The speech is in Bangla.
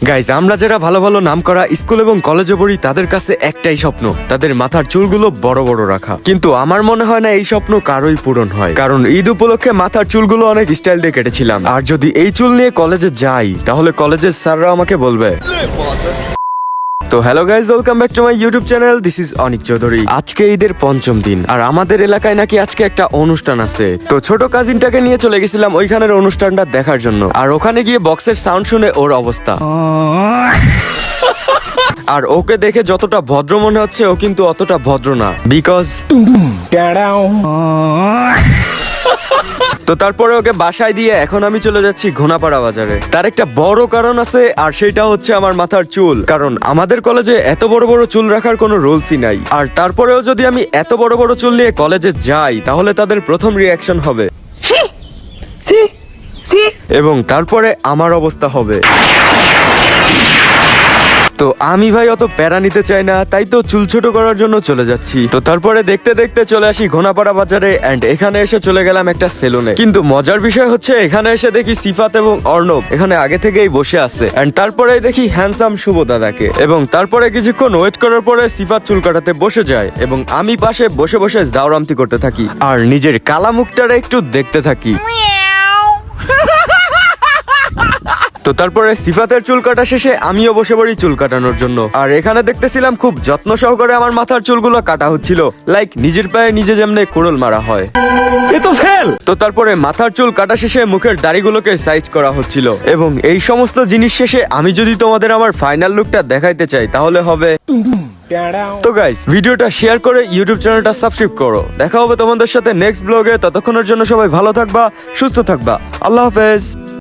গাইজ, আমরা যারা ভালো ভালো নাম করা স্কুল এবং কলেজে পড়ি তাদের কাছে একটাই স্বপ্ন, তাদের মাথার চুলগুলো বড় বড় রাখা। কিন্তু আমার মনে হয় না এই স্বপ্ন কারোই পূরণ হয়, কারণ ঈদ উপলক্ষে মাথার চুলগুলো অনেক স্টাইল দিয়ে কেটেছিলাম। আর যদি এই চুল নিয়ে কলেজে যাই তাহলে কলেজের স্যাররা আমাকে বলবে। তো hello guys, welcome back to my YouTube channel. This is Anik Chowdhury. আজকে ঈদের পঞ্চম দিন, আর আমাদের এলাকায় নাকি আজকে একটা অনুষ্ঠান আছে। তো ছোট কাজিনটাকে নিয়ে চলে গেছিলাম ওইখানের অনুষ্ঠানটা দেখার জন্য। আর ওখানে গিয়ে বক্সের সাউন্ড শুনে ওর অবস্থা, আর ওকে দেখে যতটা ভদ্র মনে হচ্ছে ও কিন্তু অতটা ভদ্র না, বিকজ তো তারপরে ওকে বাসায় দিয়ে এখন আমি চলে যাচ্ছি ঘোনাপাড়া বাজারে। তার একটা বড় কারণ আছে, আর সেটা হচ্ছে আমার মাথার চুল। কারণ আমাদের কলেজে এত বড় বড় চুল রাখার কোনো রুলসই নাই। আর তারপরেও যদি আমি এত বড় বড় চুল নিয়ে কলেজে যাই তাহলে তাদের প্রথম রিয়াকশন হবে এবং তারপরে আমার অবস্থা হবে। তো আমি ভাই অত প্যারা নিতে চাই না, তাই তো চুল ছোট করার জন্য চলে যাচ্ছি। তো তারপরে দেখতে দেখতে চলে আসি ঘোনাপাড়া বাজারে, এন্ড এখানে এসে চলে গেলাম একটা সেলুনে। কিন্তু মজার বিষয় হচ্ছে এখানে এসে দেখি সিফাত এবং অর্ণব এখানে আগে থেকেই বসে আছে। এন্ড তারপরে দেখি হ্যান্ডসাম শুভ দাদাকে, এবং তারপরে কিছুক্ষণ ওয়েট করার পরে সিফাত চুল কাটাতে বসে যায় এবং আমি পাশে বসে বসে জাউরামতি করতে থাকি আর নিজের কালা মুখটারে একটু দেখতে থাকি। তো তারপরে সিফাতের চুল কাটা শেষে আমিও বসে পড়ি চুল কাটানোর জন্য। আর এখানে দেখতেছিলাম খুব যত্ন সহকারে আমার মাথার চুলগুলো কাটা হচ্ছিল, লাইক নিজের পায়ে নিজে যেমনে কুড়োল মারা হয়। তো তারপরে মাথার চুল কাটা শেষে মুখের দাড়িগুলোকে সাইজ করা হচ্ছিল, এবং এই সমস্ত জিনিস শেষে আমি যদি তোমাদের আমার ফাইনাল লুকটা দেখাইতে চাই তাহলে হবে। তো গাইস, ভিডিওটা শেয়ার করে ইউটিউব চ্যানেলটা সাবস্ক্রাইব করো। দেখা হবে তোমাদের সাথে নেক্সট ব্লগে। ততক্ষণের জন্য সবাই ভালো থাকবা, সুস্থ থাকবা। আল্লাহ হাফেজ।